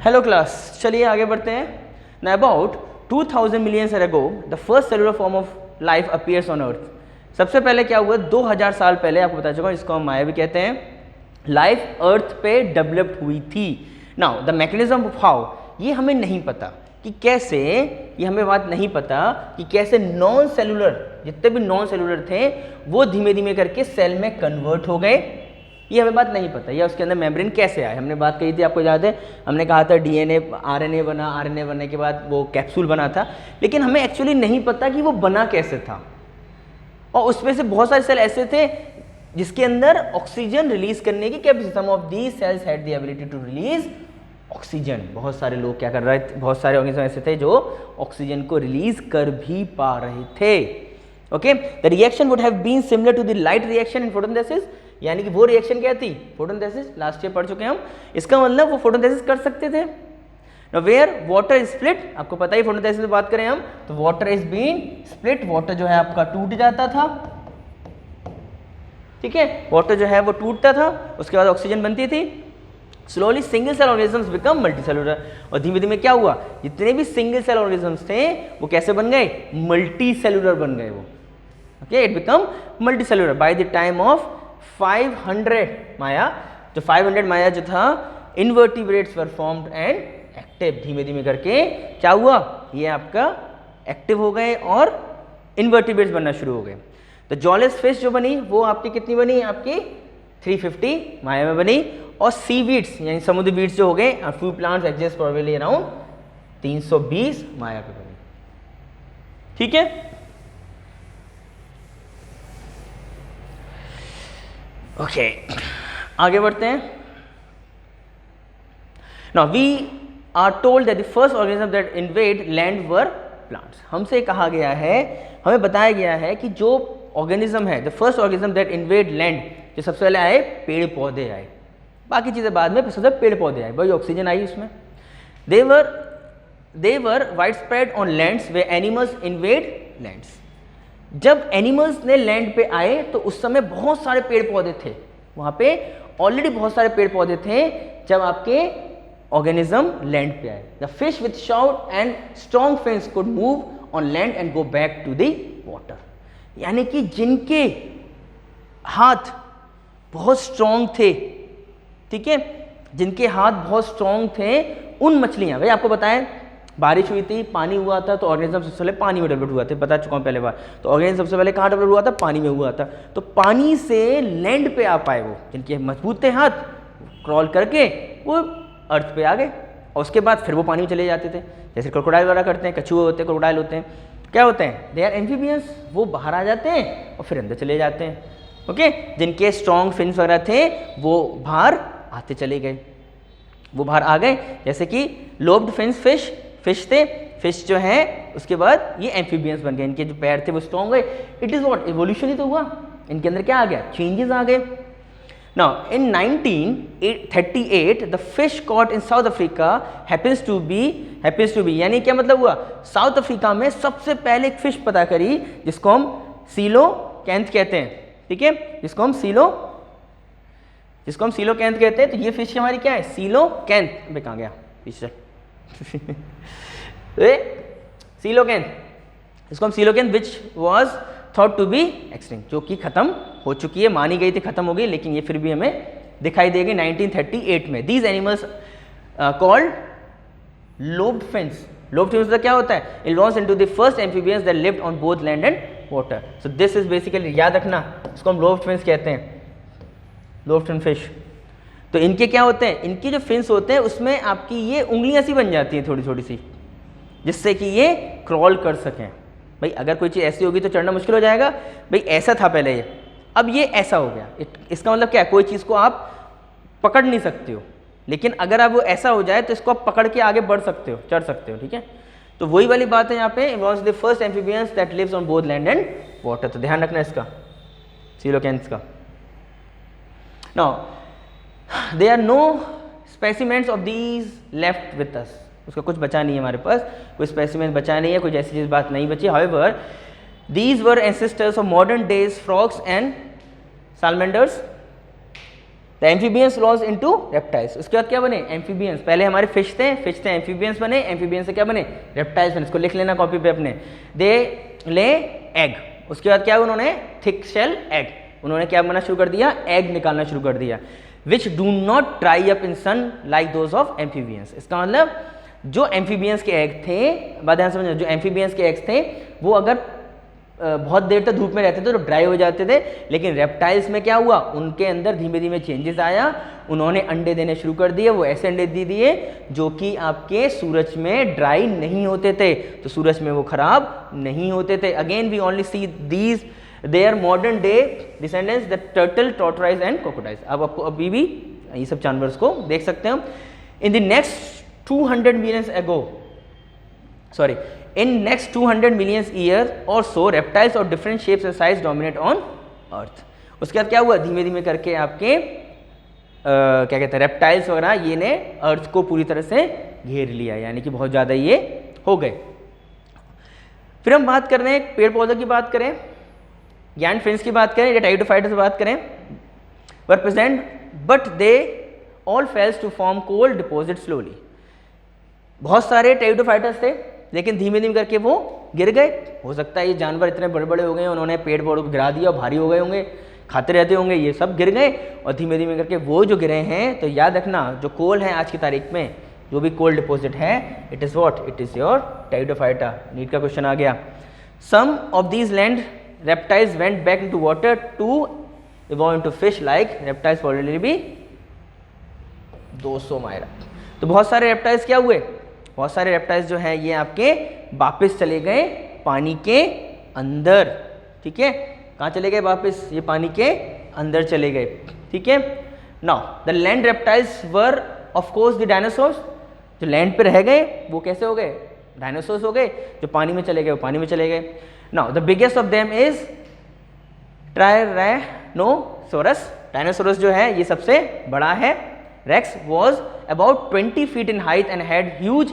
Hello class, चलिए आगे बढ़ते हैं। ना about 2000 million year ago the first cellular form of life appears on earth. सबसे पहले क्या हुआ, 2000 साल पहले, आपको बता चुका हूँ, इसको हम माया भी कहते हैं, लाइफ अर्थ पे डेवलप हुई थी। Now the mechanism of how, ये हमें नहीं पता कि कैसे, ये हमें बात नहीं पता कि कैसे नॉन सेलुलर, जितने भी नॉन सेलुलर थे वो धीमे धीमे करके सेल में कन्वर्ट हो गए, ये हमें बात नहीं पता। या उसके अंदर मेम्ब्रेन कैसे आए, हमने बात कही थी, आपको याद है, हमने कहा था डीएनए आरएनए बना, आरएनए बनने के बाद वो कैप्सूल बना था, लेकिन हमें एक्चुअली नहीं पता कि वो बना कैसे था। और उसमें से बहुत सारे सेल ऐसे थे जिसके अंदर ऑक्सीजन रिलीज करने की capacity, some of these cells had the ability to release oxygen. बहुत सारे लोग क्या कर रहे थे, बहुत सारे ऑर्गेनिज्म ऐसे थे जो ऑक्सीजन को रिलीज कर भी पा रहे थे। Okay, the reaction would have been similar to the light reaction in photosynthesis, यानी कि वो रिएक्शन क्या थी, फोटोसिंथेसिस, लास्ट ईयर पढ़ चुके हैं हम। इसका मतलब वो फोटोसिंथेसिस कर सकते थे। Now where water is split, आपको पता ही फोटोसिंथेसिस की बात करें हम तो water is been split, water जो है आपका टूट जाता था, ठीक है, वाटर जो है वो टूटता था, उसके बाद ऑक्सीजन बनती थी। Slowly single cell organisms become multi cellular, और धीमे धीमे क्या हुआ, जितने भी सिंगल सेल ऑर्गेनिजम्स थे वो कैसे बन गए, मल्टी सेलुलर बन गए वो। Okay, it become multi cellular by the time of 500 माया। जो 500 माया जो था, invertebrates were formed and active. धीमे धीमे करके क्या हुआ, ये आपका एक्टिव हो गए और इनवर्टिब्रेट्स बनना शुरू हो गए। तो जॉलेस फिश जो बनी वो आपकी कितनी बनी, आपकी 350 माया में बनी। और सी वीड्स यानी समुद्री वीड्स जो हो गए, few plants exist probably around 320 mya पे बनी, ठीक है। ओके, आगे बढ़ते हैं। Now we are told that the first organism that invade land were plants. हमसे कहा गया है, हमें बताया गया है कि जो ऑर्गेनिज्म है, the first organism that invade land, जो सबसे पहले आए पेड़ पौधे आए, बाकी चीजें बाद में, सबसे पेड़ पौधे आए, वही ऑक्सीजन आई उसमें। They were wide spread on lands वे एनिमल्स इन्वेड लैंड्स। जब एनिमल्स ने लैंड पे आए तो उस समय बहुत सारे पेड़ पौधे थे वहां पे, ऑलरेडी बहुत सारे पेड़ पौधे थे जब आपके ऑर्गेनिज्म लैंड पे आए। The fish with sharp and strong fins could move on land and go back to the water, यानी कि जिनके हाथ बहुत स्ट्रॉन्ग थे, ठीक है, जिनके हाथ बहुत स्ट्रॉन्ग थे, उन मछलियां, भाई आपको बताएं बारिश हुई थी, पानी हुआ था, तो ऑर्गेनिज्म सबसे पहले पानी में डेवलप हुआ था, बता चुका हूँ पहले बार। तो ऑर्गेनिज्म सबसे पहले कहाँ डेवलप हुआ था, पानी में हुआ था। तो पानी से लैंड पे आ पाए वो, जिनके मजबूत थे हाथ, क्रॉल करके वो अर्थ पे आ गए, और उसके बाद फिर वो पानी में चले जाते थे, जैसे क्रोकोडाइल वगैरह करते हैं, कछुए होते हैं, क्रोकोडाइल होते हैं, क्या होते हैं, दे आर एम्फीबियंस, वो बाहर आ जाते हैं और फिर अंदर चले जाते हैं। ओके, जिनके स्ट्रॉन्ग फिन्स वगैरह थे वो बाहर आते चले गए, वो बाहर आ गए, जैसे कि लोब्ड फिन्स फिश थे, फिश जो है उसके बाद ये एम्फीबियंस बन गए, इनके जो पैर थे वो स्ट्रॉन्ग हुए। इट इज व्हाट, इवोल्यूशन ही तो हुआ, इनके अंदर क्या आ गया, चेंजेस आ गए। Now in 1938 the fish caught in South Africa happens to be, यानी क्या मतलब हुआ, साउथ अफ्रीका में सबसे पहले एक फिश पता करी जिसको हम सीलोकैंथ कहते हैं, ठीक है, जिसको हम सीलोकैंथ कहते हैं। तो ये फिश हमारी क्या है, सीलोकैंथ। अबे कहाँ गया पीछे सीलोकैंथ, इसको हम coelacanth which was thought to be extinct, जो कि खत्म हो चुकी है, मानी गई थी खत्म हो गई, लेकिन ये फिर भी हमें दिखाई देगी 1938 में। These animals called lobed fins, lobed fins का क्या होता है, it belongs into the first amphibians that lived on both land and water. So this is basically, याद रखना, इसको हम लोब्ड फिन्स कहते हैं, लोब्ड फिन फिश। तो इनके क्या होते हैं, इनके जो फिन्स होते हैं उसमें आपकी ये उंगलियां सी बन जाती हैं थोड़ी थोड़ी सी, जिससे कि ये क्रॉल कर सकें। भाई अगर कोई चीज़ ऐसी होगी तो चढ़ना मुश्किल हो जाएगा, भाई ऐसा था पहले ये, अब ये ऐसा हो गया। इसका मतलब क्या है, कोई चीज़ को आप पकड़ नहीं सकते हो, लेकिन अगर अब वो ऐसा हो जाए तो इसको आप पकड़ के आगे बढ़ सकते हो, चढ़ सकते हो, ठीक है। तो वही वाली बात है यहाँ पे, was the first amphibians that lives on both land and water. तो ध्यान रखना इसका, सीलोकैंथ्स का। Now there are no specimens of these left with us, उसका कुछ बचा नहीं है हमारे पास, कोई स्पेसिमेन बचा नहीं है, कुछ ऐसी चीज बात नहीं बची। However these were ancestors of modern days frogs and salamanders the amphibians lodge into reptiles. उसके बाद क्या बने? एम्फीबियंस। पहले हमारे फिश थे एम्फीबियंस बने, एम्फीबियंस से क्या बने? रेप्टाइल्स बने। इसको लिख लेना कॉपी पे अपने। दे ले एग। उसके बाद क्या उन्होंने? Thick shell egg. उन्होंने क्या बनना शुरू कर दिया? एग निकालना शुरू कर दिया। Which do not dry up in sun like those of amphibians. इसका मतलब जो एम्फीबियंस के एग थे, बात ध्यान समझना, जो एम्फीबियंस के एग्स थे वो अगर बहुत देर तक धूप में रहते थे तो ड्राई हो जाते थे, लेकिन रेप्टाइल्स में क्या हुआ? उनके अंदर धीमे धीमे चेंजेस आया, उन्होंने अंडे देने शुरू कर दिए। वो ऐसे अंडे दे दिए जो कि आपके सूरज में ड्राई नहीं होते थे, तो सूरज में वो खराब नहीं होते थे। Again we only see these their modern day descendants the turtle, tortoise and crocodiles. अब आपको अभी भी ये सब जानवरों को देख सकते हैं हम। In the next 200 million ago, sorry, in next 200 million years or so, reptiles of different shapes and size dominate on earth। उसके बाद क्या हुआ? धीमे धीमे करके आपके क्या कहते हैं, रेप्टाइल्स वगैरह ये ने अर्थ को पूरी तरह से घेर लिया, यानी कि बहुत ज़्यादा ये हो गए। फिर हम बात कर रहे हैं पेड़ पौधों की बात करें, गैंड फ्रेंड्स की बात करें, या टाइडोफाइटर्स की बात करें, were present but they all fails to form coal deposit slowly. बहुत सारे टेरिडोफाइटर्स थे, लेकिन धीमे धीमे करके वो गिर गए। हो सकता है ये जानवर इतने बड़े बड़े हो गए, उन्होंने पेड़ पौधों को गिरा दिया, भारी हो गए होंगे, खाते रहते होंगे, ये सब गिर गए और धीमे धीमे करके वो जो गिरे हैं। तो याद रखना, जो कोल है आज की तारीख में, जो भी कोल डिपॉजिट है, it is what? It is your pteridophyta. NEET का क्वेश्चन आ गया। Some of these land reptiles went back into water to evolve into fish like reptiles already भी 200 मायरा। तो बहुत सारे रेप्टाइल्स क्या हुए? बहुत सारे रेप्टाइल्स जो हैं ये आपके वापस चले गए पानी के अंदर। ठीक है, कहाँ चले गए वापस? ये पानी के अंदर चले गए। ठीक है, now the land reptiles were of course the dinosaurs. जो लैंड पे रह गए वो कैसे हो गए? डायनासोर्स हो गए। जो पानी में चले गए वो पानी में चले गए। Now the biggest of them is tyrannosaurus. Dinosaurs जो है ये सबसे बड़ा है। Rex was about 20 feet in height and had huge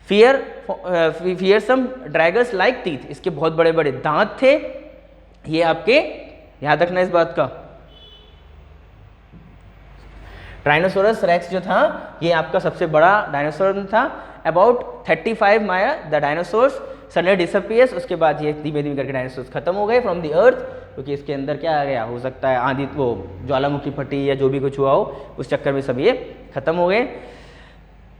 fearsome daggers like teeth। इसके बहुत बड़े बड़े दांत थे। ये आपके याद रखना इस बात का। ट्राइनोसोरस रेक्स जो था ये आपका सबसे बड़ा डायनासोर था। About 35 Maya the dinosaurs suddenly disappears. उसके बाद ये धीमे धीमे करके डायनासोर्स खत्म हो गए फ्रॉम द अर्थ, क्योंकि इसके अंदर क्या आ गया? हो सकता है आंधी, वो ज्वालामुखी फटी या जो भी कुछ हुआ हो, उस चक्कर में सब ये खत्म हो गए।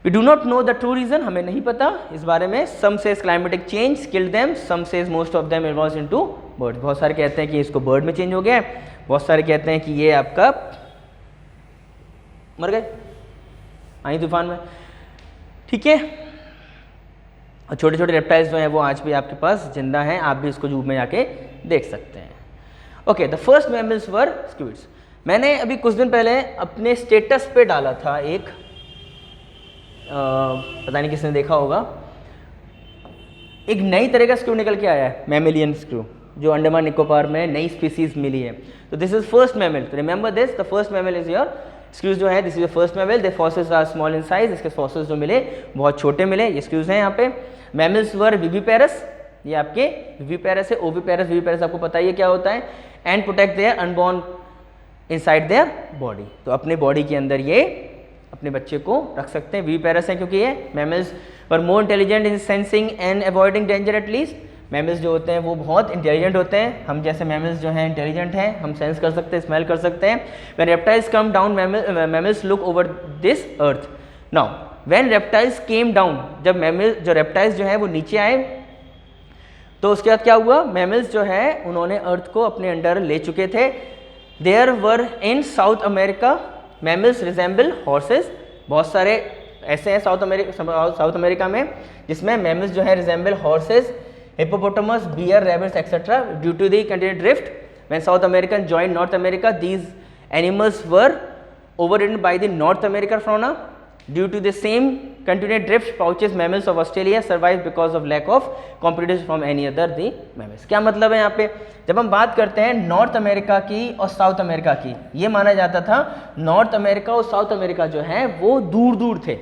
We do not know the true reason, हमें नहीं पता इस बारे में। Some says climatic change killed them, some says most of them evolved into bird. बहुत सारे कहते हैं कि इसको बर्ड में चेंज हो गया है, बहुत सारे कहते हैं कि ये आपका मर गए आई तूफान में। ठीक है, और छोटे छोटे रेप्टाइल्स जो हैं वो आज भी आपके पास जिंदा हैं, आप भी इसको जू में जाके देख सकते हैं। Okay, the first mammals were squids. मैंने अभी कुछ दिन पहले अपने स्टेटस पे डाला था एक, पता नहीं किसने देखा होगा, एक नई तरह का स्क्रू निकल के आया है, मैमेलियन स्क्रू, जो अंडमान निकोबार में नई स्पीसीज मिली है। तो दिस इज फर्स्ट मैमल। तो remember this, the first mammal is your shrews जो है, this is the first mammal. The fossils are small in size. इसके फॉसिल्स जो मिले बहुत छोटे मिले, ये स्क्रूज हैं यहाँ पे। मैमल्स वर विविपेरस, ये आपके विविपेरस है। ओविपेरस, विविपेरस आपको पता ही है क्या होता है। And protect their unborn inside their body. तो अपने बॉडी के अंदर ये अपने बच्चे को रख सकते हैं। विविपेरस है क्योंकि ये mammals were more intelligent in sensing and avoiding danger at least. Mammals जो होते हैं वो बहुत इंटेलिजेंट होते हैं। हम जैसे मैमल्स जो हैं इंटेलिजेंट हैं, हम सेंस कर सकते हैं, स्मेल कर सकते हैं। When reptiles come down, mammals look over this earth. Now when reptiles came down, जब मैमल जो रेप्टाइल्स जो है वो नीचे आए, तो उसके बाद क्या हुआ? मैमल्स जो है उन्होंने अर्थ को अपने अंडर ले चुके थे। There were in South America mammals resemble horses. बहुत सारे ऐसे हैं साउथ अमेरिका में जिसमें मैमल्स जो है resemble horses, hippopotamus, bear, rabbits etcetera. Due to the continued drift when South American joined North America, these animals were overridden by the North American fauna. Due to the same continued drift, pouches mammals of Australia survive because of lack of competition from any other the mammals। क्या मतलब है यहाँ पे? जब हम बात करते हैं नॉर्थ अमेरिका की और साउथ अमेरिका की, ये माना जाता था नॉर्थ अमेरिका और साउथ अमेरिका जो है वो दूर दूर थे,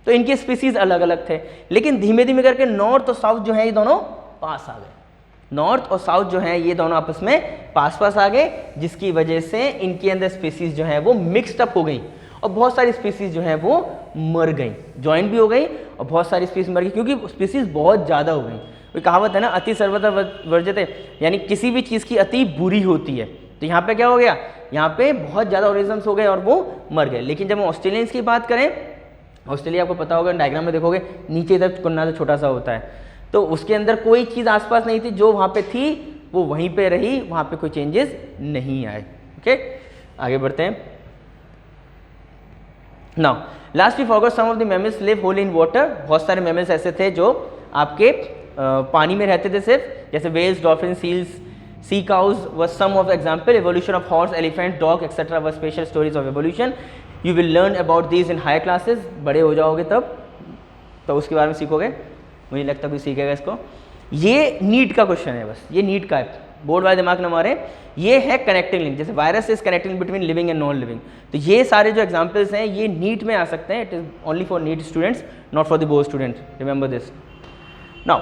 तो इनके स्पीसीज अलग अलग थे। लेकिन धीमे धीमे करके नॉर्थ और साउथ जो है ये दोनों पास आ गए। नॉर्थ और साउथ जो है ये दोनों आपस में पास पास आ गए, जिसकी वजह से इनके अंदर स्पीसीज जो है वो मिक्सड अप हो गई और बहुत सारी स्पीसीज जो है वो मर गई, ज्वाइन भी हो गई और बहुत सारी स्पीसीज मर गई क्योंकि स्पीसीज बहुत ज़्यादा हो गई। कोई कहावत है ना, अति सर्वथा वर्जते, यानी किसी भी चीज़ की अति बुरी होती है। तो यहाँ पे क्या हो गया, यहाँ पे बहुत ज़्यादा ऑर्गेनिजम्स हो गए और वो मर गए। लेकिन जब हम ऑस्ट्रेलियंस की बात करें, ऑस्ट्रेलिया आपको पता होगा, डायग्राम में देखोगे नीचे इधर कोना से छोटा सा होता है, तो उसके अंदर कोई चीज़ आसपास नहीं थी, जो वहाँ पे थी वो वहीं पे रही, वहाँ पे कोई चेंजेस नहीं आए। ओके, आगे बढ़ते हैं। Now last we forgot some of the mammals live whole in water. बहुत सारे मैमल्स ऐसे थे जो आपके पानी में रहते थे सिर्फ, जैसे whales, dolphin, seals, sea cows was some of example. Evolution of horse, elephant, dog etc. were special stories of evolution. You will learn about these in higher classes. बड़े हो जाओगे तब तो उसके बारे में सीखोगे, मुझे लगता कोई सीखेगा इसको। ये नीट का क्वेश्चन है, बस ये नीट का है, बोर्ड वाले दिमाग न मारे। ये है कनेक्टिंग लिंक, जैसे virus is connecting between living and non living. तो ये सारे जो एग्जांपल्स हैं ये नीट में आ सकते हैं। It is only for NEET students, not for the board student, remember this. Now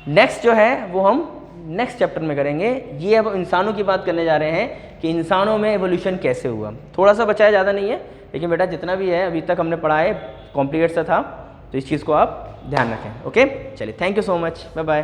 next जो है वो हम नेक्स्ट चैप्टर में करेंगे। ये अब इंसानों की बात करने जा रहे हैं कि इंसानों में एवोल्यूशन कैसे हुआ। थोड़ा सा बचा है, ज़्यादा नहीं है, लेकिन बेटा जितना भी है अभी तक हमने पढ़ा है कॉम्प्लिकेट सा था, तो इस चीज़ को आप ध्यान रखें। ओके, चलिए, thank you so much, bye bye.